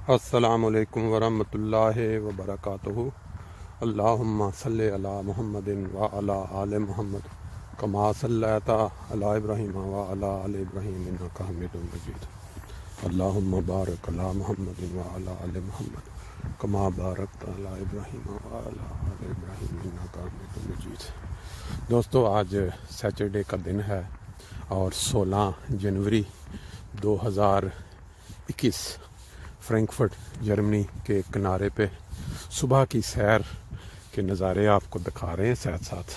السلام علیکم ورحمۃ اللہ وبرکاتہ۔ اللہم صلی علی محمد وعلی آل محمد کما صلیت علی ابراہیم وعلی آل ابراہیم انک حمید مجید۔ اللہم بارک علی محمد وعلی آل محمد کما بارکت علی ابراہیم وعلی آل ابراہیم انک حمید مجید۔ دوستو، آج سیٹرڈے کا دن ہے اور 16 جنوری 2021 فرینکفرٹ جرمنی کے کنارے پہ صبح کی سیر کے نظارے آپ کو دکھا رہے ہیں ساتھ ساتھ۔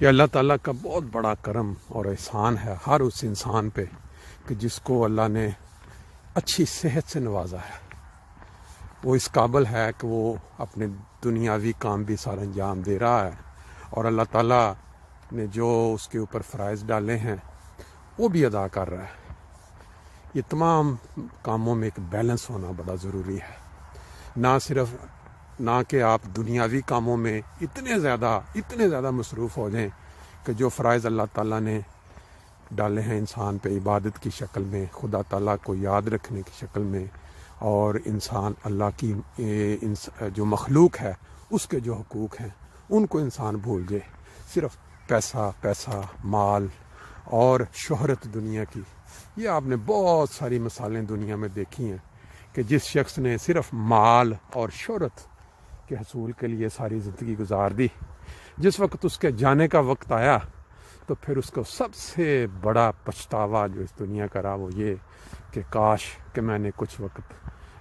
یہ اللہ تعالیٰ کا بہت بڑا کرم اور احسان ہے ہر اس انسان پہ کہ جس کو اللہ نے اچھی صحت سے نوازا ہے۔ وہ اس قابل ہے کہ وہ اپنے دنیاوی کام بھی سارا انجام دے رہا ہے، اور اللہ تعالیٰ نے جو اس کے اوپر فرائض ڈالے ہیں وہ بھی ادا کر رہا ہے۔ یہ تمام کاموں میں ایک بیلنس ہونا بڑا ضروری ہے، نہ کہ آپ دنیاوی کاموں میں اتنے زیادہ مصروف ہو جائیں کہ جو فرائض اللہ تعالیٰ نے ڈالے ہیں انسان پہ عبادت کی شکل میں، خدا تعالیٰ کو یاد رکھنے کی شکل میں، اور انسان اللہ کی جو مخلوق ہے اس کے جو حقوق ہیں ان کو انسان بھول جائے۔ صرف پیسہ مال اور شہرت دنیا کی، یہ آپ نے بہت ساری مثالیں دنیا میں دیکھی ہیں کہ جس شخص نے صرف مال اور شہرت کے حصول کے لیے ساری زندگی گزار دی، جس وقت اس کے جانے کا وقت آیا تو پھر اس کو سب سے بڑا پچھتاوا جو اس دنیا کا رہا وہ یہ کہ کاش کہ میں نے کچھ وقت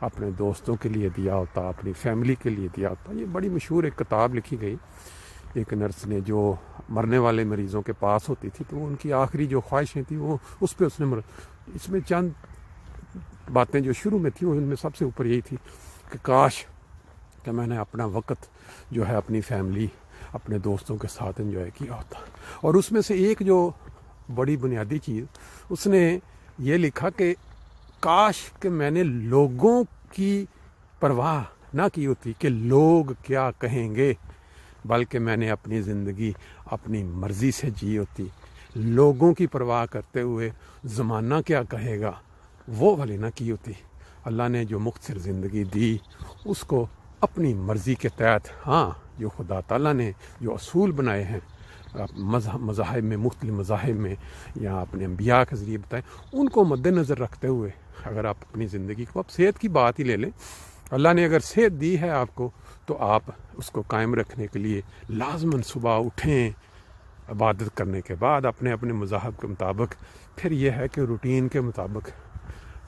اپنے دوستوں کے لیے دیا ہوتا، اپنی فیملی کے لیے دیا ہوتا۔ یہ بڑی مشہور ایک کتاب لکھی گئی ایک نرس نے جو مرنے والے مریضوں کے پاس ہوتی تھی، تو ان کی آخری جو خواہشیں تھیں وہ اس پہ اس نے اس میں چند باتیں جو شروع میں تھیں ان میں سب سے اوپر یہی تھی کہ کاش کہ میں نے اپنا وقت جو ہے اپنی فیملی اپنے دوستوں کے ساتھ انجوائے کیا ہوتا۔ اور اس میں سے ایک جو بڑی بنیادی چیز اس نے یہ لکھا کہ کاش کہ میں نے لوگوں کی پرواہ نہ کی ہوتی کہ لوگ کیا کہیں گے، بلکہ میں نے اپنی زندگی اپنی مرضی سے جی ہوتی، لوگوں کی پرواہ کرتے ہوئے زمانہ کیا کہے گا وہ والی نہ کی ہوتی۔ اللہ نے جو مختصر زندگی دی اس کو اپنی مرضی کے تحت، جو خدا تعالیٰ نے جو اصول بنائے ہیں مذاہب میں، مختلف مذاہب میں یا اپنے انبیاء کے ذریعے بتائے، ان کو مد نظر رکھتے ہوئے اگر آپ اپنی زندگی کو، آپ صحت کی بات ہی لے لیں، اللہ نے اگر صحت دی ہے آپ کو تو آپ اس کو قائم رکھنے کے لیے لازماً صبح اٹھیں، عبادت کرنے کے بعد اپنے مذاہب کے مطابق، پھر یہ ہے کہ روٹین کے مطابق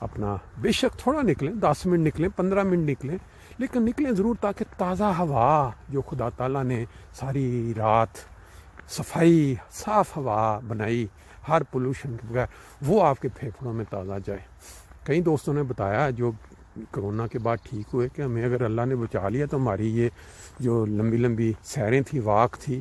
اپنا بے شک تھوڑا نکلیں، 10 منٹ نکلیں، 15 منٹ نکلیں، لیکن نکلیں ضرور تاکہ تازہ ہوا جو خدا تعالیٰ نے ساری رات صفائی صاف ہوا بنائی ہر پولوشن کے بغیر، وہ آپ کے پھیپھڑوں میں تازہ جائے۔ کئی دوستوں نے بتایا جو کرونا کے بعد ٹھیک ہوئے کہ ہمیں اگر اللہ نے بچا لیا تو ہماری یہ جو لمبی سیریں تھیں، واک تھی،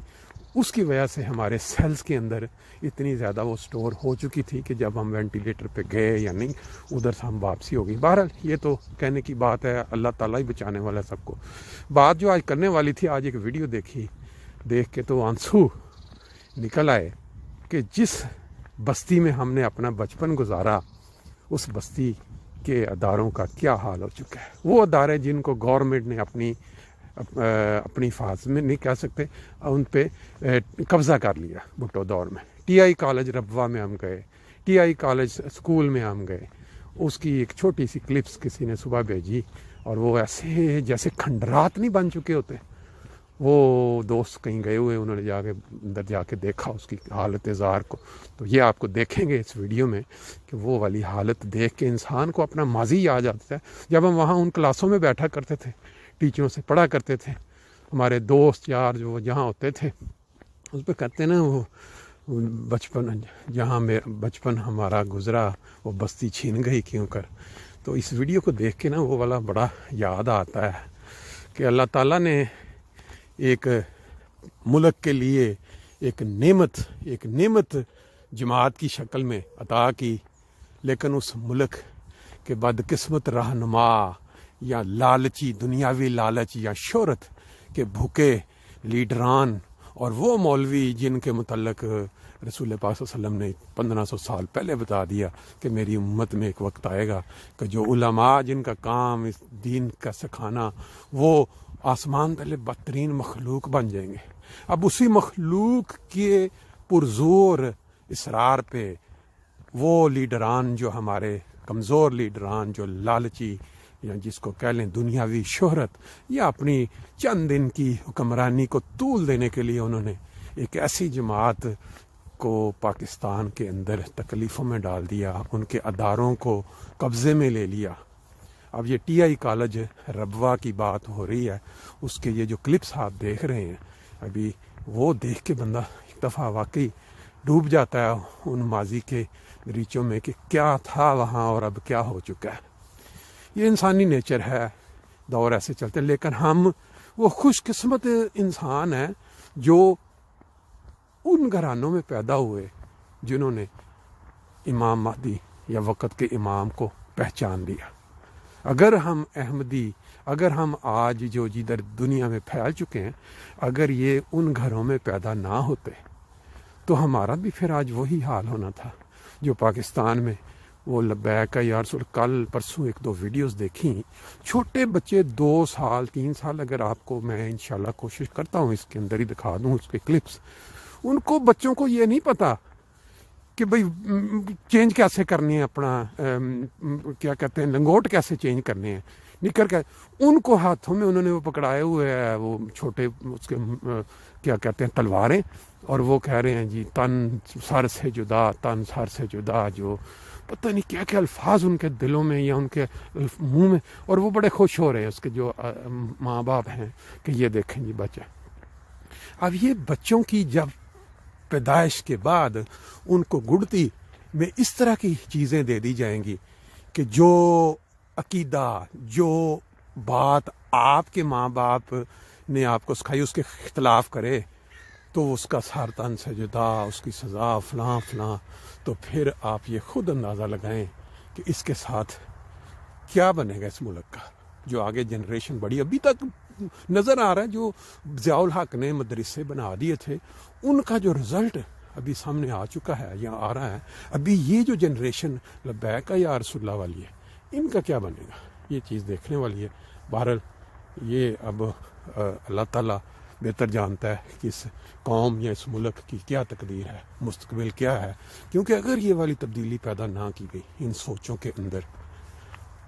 اس کی وجہ سے ہمارے سیلز کے اندر اتنی زیادہ وہ سٹور ہو چکی تھی کہ جب ہم وینٹیلیٹر پہ گئے یا نہیں ادھر سے ہم واپسی ہو گئی۔ بہرحال یہ تو کہنے کی بات ہے، اللہ تعالیٰ ہی بچانے والا ہے سب کو۔ بات جو آج کرنے والی تھی، آج ایک ویڈیو دیکھ کے تو آنسو نکل آئے کہ جس بستی میں ہم نے اپنا بچپن گزارا اس بستی کے اداروں کا کیا حال ہو چکا ہے۔ وہ ادارے جن کو گورنمنٹ نے اپنی حفاظت میں نہیں کہہ سکتے، ان پہ قبضہ کر لیا بھٹو دور میں۔ ٹی آئی کالج ربوہ میں ہم گئے، ٹی آئی کالج اسکول میں ہم گئے، اس کی ایک چھوٹی سی کلپس کسی نے صبح بھیجی، اور وہ ایسے جیسے کھنڈرات نہیں بن چکے ہوتے۔ وہ دوست کہیں گئے ہوئے، انہوں نے اندر جا کے دیکھا اس کی حالت زار کو، تو یہ آپ کو دیکھیں گے اس ویڈیو میں کہ وہ والی حالت دیکھ کے انسان کو اپنا ماضی یاد آتا ہے۔ جب ہم وہاں ان کلاسوں میں بیٹھا کرتے تھے، ٹیچروں سے پڑھا کرتے تھے، ہمارے دوست یار جو جہاں ہوتے تھے، اس پہ کہتے ہیں نا وہ بچپن ہمارا گزرا وہ بستی چھین گئی کیوں کر۔ تو اس ویڈیو کو دیکھ کے نا وہ والا بڑا یاد آتا ہے کہ اللہ تعالیٰ نے ایک ملک کے لیے ایک نعمت جماعت کی شکل میں عطا کی، لیکن اس ملک کے بدقسمت رہنما یا لالچی دنیاوی لالچ یا شہرت کے بھوکے لیڈران اور وہ مولوی جن کے متعلق رسول پاک صلی اللہ علیہ وسلم نے 1500 سال پہلے بتا دیا کہ میری امت میں ایک وقت آئے گا کہ جو علماء جن کا کام اس دین کا سکھانا، وہ آسمان تلے بدترین مخلوق بن جائیں گے۔ اب اسی مخلوق کے پرزور اصرار پہ وہ لیڈران جو ہمارے کمزور لیڈران، جو لالچی یا جس کو کہہ لیں دنیاوی شہرت یا اپنی چند دن کی حکمرانی کو طول دینے کے لیے انہوں نے ایک ایسی جماعت کو پاکستان کے اندر تکلیفوں میں ڈال دیا، ان کے اداروں کو قبضے میں لے لیا۔ اب یہ ٹی آئی کالج ربوہ کی بات ہو رہی ہے، اس کے یہ جو کلپس آپ دیکھ رہے ہیں ابھی، وہ دیکھ کے بندہ ایک دفعہ واقعی ڈوب جاتا ہے ان ماضی کے ریچوں میں کہ کیا تھا وہاں اور اب کیا ہو چکا ہے۔ یہ انسانی نیچر ہے، دور ایسے چلتے ہیں، لیکن ہم وہ خوش قسمت انسان ہیں جو ان گھرانوں میں پیدا ہوئے جنہوں نے امام مہدی یا وقت کے امام کو پہچان لیا۔ اگر ہم احمدی، اگر ہم آج جو جدھر دنیا میں پھیل چکے ہیں، اگر یہ ان گھروں میں پیدا نہ ہوتے تو ہمارا بھی پھر آج وہی حال ہونا تھا جو پاکستان میں وہ لبیک یا رسول۔ کل پرسوں ایک دو ویڈیوز دیکھیں، چھوٹے بچے 2 سال 3 سال، اگر آپ کو میں انشاءاللہ کوشش کرتا ہوں اس کے اندر ہی دکھا دوں اس کے کلپس، ان کو بچوں کو یہ نہیں پتا کہ بھئی چینج کیسے کرنی ہے، اپنا کیا کہتے ہیں لنگوٹ کیسے چینج کرنے ہیں، نکر کے ان کو ہاتھوں میں انہوں نے وہ پکڑائے ہوئے ہے وہ چھوٹے اس کے کیا کہتے ہیں تلواریں، اور وہ کہہ رہے ہیں جی تن سر سے جدا، تن سر سے جدا، جو پتہ نہیں کیا کیا الفاظ ان کے دلوں میں یا ان کے منہ میں، اور وہ بڑے خوش ہو رہے ہیں اس کے جو ماں باپ ہیں کہ یہ دیکھیں جی بچہ۔ اب یہ بچوں کی جب پیدائش کے بعد ان کو گڑتی میں اس طرح کی چیزیں دے دی جائیں گی کہ جو عقیدہ، جو بات آپ کے ماں باپ نے آپ کو سکھائی اس کے خلاف کرے تو اس کا سر تن سے جدا، اس کی سزا فلاں فلاں، تو پھر آپ یہ خود اندازہ لگائیں کہ اس کے ساتھ کیا بنے گا اس ملک کا۔ جو آگے جنریشن بڑی ابھی تک نظر آ رہا ہے، جو ضیاء الحق نے مدرسے بنا دیے تھے ان کا جو رزلٹ ابھی سامنے آ چکا ہے یا آ رہا ہے، ابھی یہ جو جنریشن لبیک یا رسول اللہ والی ہے ان کا کیا بنے گا، یہ چیز دیکھنے والی ہے۔ بہرحال یہ اب اللہ تعالیٰ بہتر جانتا ہے کہ اس قوم یا اس ملک کی کیا تقدیر ہے، مستقبل کیا ہے، کیونکہ اگر یہ والی تبدیلی پیدا نہ کی گئی ان سوچوں کے اندر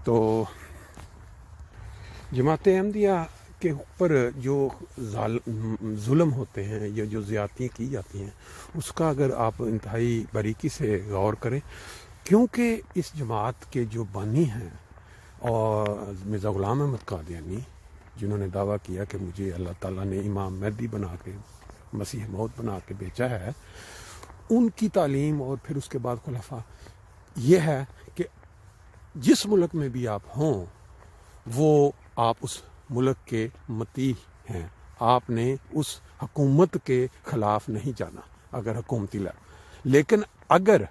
تو جماعت احمدیہ کے اوپر جو ظلم ہوتے ہیں یا جو زیادتیاں کی جاتی ہیں اس کا اگر آپ انتہائی باریکی سے غور کریں، کیونکہ اس جماعت کے جو بانی ہیں اور مرزا غلام احمد قادیانی جنہوں نے دعویٰ کیا کہ مجھے اللہ تعالیٰ نے امام مہدی بنا کے، مسیح موعود بنا کے بھیجا ہے، ان کی تعلیم اور پھر اس کے بعد خلفاء یہ ہے کہ جس ملک میں بھی آپ ہوں وہ آپ اس ملک کے مطیع ہیں، آپ نے اس حکومت کے خلاف نہیں جانا اگر حکومتی لیکن اگر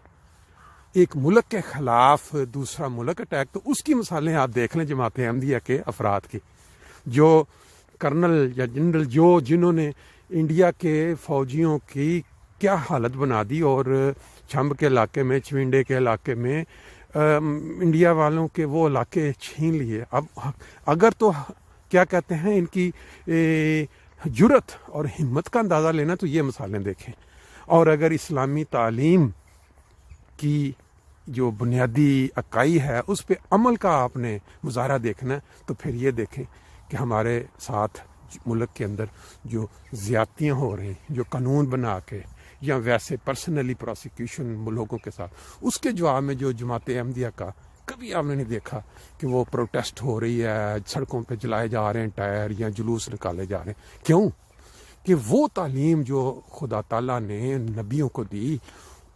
ایک ملک کے خلاف دوسرا ملک اٹیک، تو اس کی مثالیں آپ دیکھ لیں جماعت احمدیہ کے افراد کی، جو کرنل یا جنرل جنہوں نے انڈیا کے فوجیوں کی کیا حالت بنا دی، اور چھمب کے علاقے میں، چوینڈے کے علاقے میں انڈیا والوں کے وہ علاقے چھین لیے۔ اب اگر تو کیا کہتے ہیں ان کی جرت اور ہمت کا اندازہ لینا تو یہ مثالیں دیکھیں، اور اگر اسلامی تعلیم کی جو بنیادی اکائی ہے اس پہ عمل کا آپ نے مظاہرہ دیکھنا ہے تو پھر یہ دیکھیں کہ ہمارے ساتھ ملک کے اندر جو زیادتیاں ہو رہی ہیں، جو قانون بنا کے یا ویسے پرسنلی پروسیکیوشن لوگوں کے ساتھ، اس کے جواب میں جو جماعت احمدیہ کا کبھی آپ نے نہیں دیکھا کہ وہ پروٹیسٹ ہو رہی ہے، سڑکوں پہ جلائے جا رہے ہیں ٹائر یا جلوس نکالے جا رہے ہیں۔ کیوں؟ کہ وہ تعلیم جو خدا تعالیٰ نے نبیوں کو دی،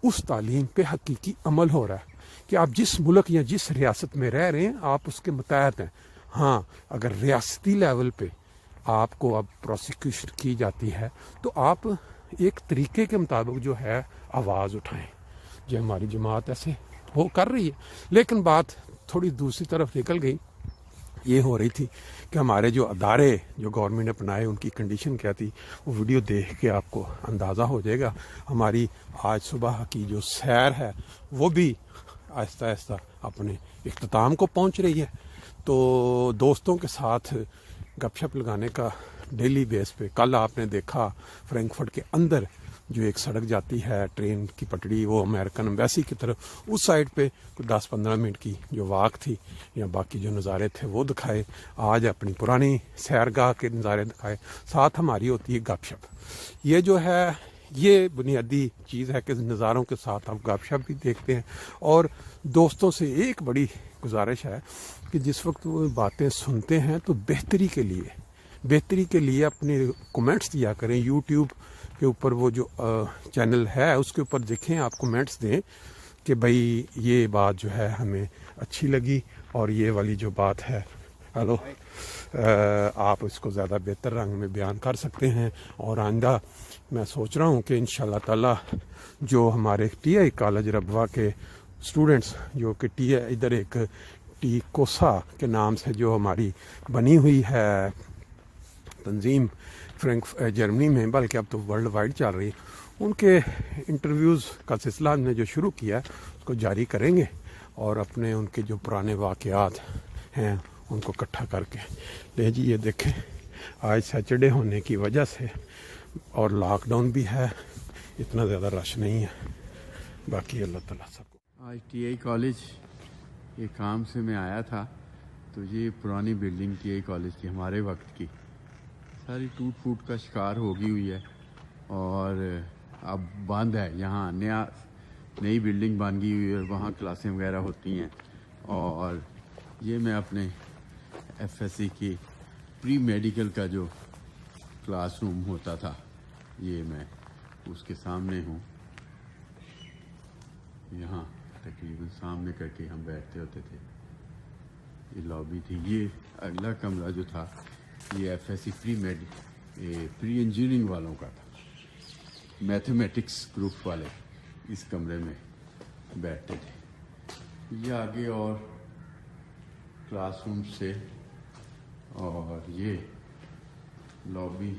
اس تعلیم پہ حقیقی عمل ہو رہا ہے کہ آپ جس ملک یا جس ریاست میں رہ رہے ہیں آپ اس کے متحد ہیں۔ ہاں، اگر ریاستی لیول پہ آپ کو اب پروسیکیوشن کی جاتی ہے تو آپ ایک طریقے کے مطابق جو ہے آواز اٹھائیں، جو ہماری جماعت ایسے وہ کر رہی ہے۔ لیکن بات تھوڑی دوسری طرف نکل گئی، یہ ہو رہی تھی کہ ہمارے جو ادارے جو گورنمنٹ نے اپنائے ان کی کنڈیشن کیا تھی، وہ ویڈیو دیکھ کے آپ کو اندازہ ہو جائے گا۔ ہماری آج صبح کی جو سیر ہے وہ بھی آہستہ آہستہ اپنے اختتام کو پہنچ رہی ہے۔ تو دوستوں کے ساتھ گپ شپ لگانے کا ڈیلی بیس پہ، کل آپ نے دیکھا فرینکفرٹ کے اندر جو ایک سڑک جاتی ہے ٹرین کی پٹڑی، وہ امریکن ایمبیسی کی طرف، اس سائڈ پہ 10-15 منٹ کی جو واک تھی یا باقی جو نظارے تھے وہ دکھائے۔ آج اپنی پرانی سیرگاہ کے نظارے دکھائے، ساتھ ہماری ہوتی ہے گپ شپ۔ یہ جو ہے یہ بنیادی چیز ہے کہ نظاروں کے ساتھ آپ گپ شپ بھی دیکھتے ہیں۔ اور دوستوں سے ایک بڑی گزارش ہے کہ جس وقت وہ باتیں سنتے ہیں تو بہتری کے لیے اپنے کومنٹس دیا کریں۔ یوٹیوب کے اوپر وہ جو چینل ہے اس کے اوپر دیکھیں، آپ کومنٹس دیں کہ بھائی یہ بات جو ہے ہمیں اچھی لگی اور یہ والی جو بات ہے آپ اس کو زیادہ بہتر رنگ میں بیان کر سکتے ہیں۔ اور آئندہ میں سوچ رہا ہوں کہ انشاءاللہ تعالی جو ہمارے ٹی آئی کالج ربوہ کے اسٹوڈنٹس جو کہ ٹی آئی ادھر ایک ٹی کوسا کے نام سے جو ہماری بنی ہوئی ہے تنظیم جرمنی میں، بلکہ اب تو ورلڈ وائڈ چل رہی ہے، ان کے انٹرویوز کا سلسلہ ہم نے جو شروع کیا ہے اس کو جاری کریں گے اور اپنے ان کے جو پرانے واقعات ہیں ان کو اکٹھا کر کے لے جی۔ یہ دیکھیں آج سیٹرڈے ہونے کی وجہ سے اور لاک ڈاؤن بھی ہے، اتنا زیادہ رش نہیں ہے، باقی اللہ تعالیٰ سب کو۔ آج ٹی آئی کالج یہ کام سے میں آیا تھا تو یہ پرانی بلڈنگ ٹی آئی کالج کی ہمارے وقت کی ساری ٹوٹ پھوٹ کا شکار ہوگی ہوئی ہے اور اب بند ہے۔ یہاں نئی بلڈنگ بن گئی ہوئی ہے، وہاں کلاسیں وغیرہ ہوتی ہیں۔ اور یہ میں اپنے ایف ایس سی کی پری میڈیکل کا جو کلاس روم ہوتا تھا، یہ میں اس کے سامنے ہوں۔ یہاں تقریباً سامنے کر کے ہم بیٹھتے ہوتے تھے۔ یہ لابی تھی۔ یہ اگلا کمرہ جو تھا یہ F S C pre engineering والوں کا تھا، میتھمیٹکس گروپ والے اس کمرے میں بیٹھتے تھے۔ یہ آگے اور کلاس روم سے، اور یہ لابی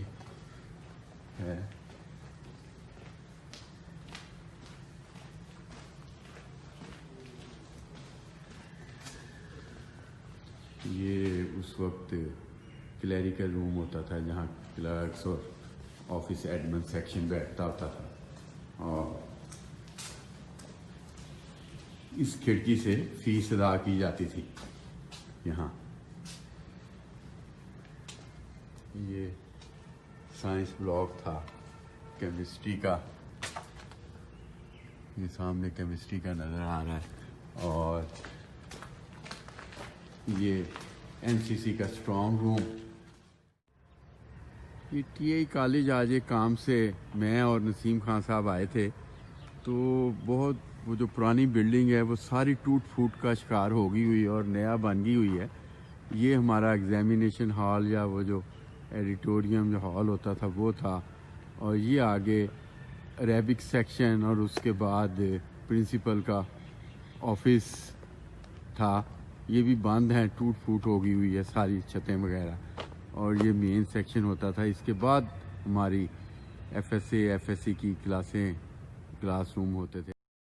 ہے۔ یہ اس وقت کلیریکل روم ہوتا تھا جہاں کلرکس اور آفس ایڈمن سیکشن بیٹھتا ہوتا تھا، اور اس کھڑکی سے فیس ادا کی جاتی تھی۔ یہاں یہ سائنس بلاک تھا کیمسٹری کا، یہ سامنے کیمسٹری کا نظر آ رہا ہے، اور یہ این سی سی کا اسٹرانگ روم۔ یہ ٹی آئی کالج آج ایک کام سے میں اور نسیم خان صاحب آئے تھے تو بہت وہ جو پرانی بلڈنگ ہے وہ ساری ٹوٹ پھوٹ کا شکار ہو گئی ہوئی اور نیا بن گئی ہوئی ہے۔ یہ ہمارا ایگزامینیشن ہال یا وہ جو ایڈیٹوریم جو ہال ہوتا تھا وہ تھا، اور یہ آگے عربک سیکشن اور اس کے بعد پرنسپل کا آفس تھا۔ یہ بھی بند ہیں، ٹوٹ پھوٹ ہو گئی ہوئی ہے ساری چھتیں وغیرہ، اور یہ مین سیکشن ہوتا تھا۔ اس کے بعد ہماری ایف ایس سی کی کلاس روم ہوتے تھے۔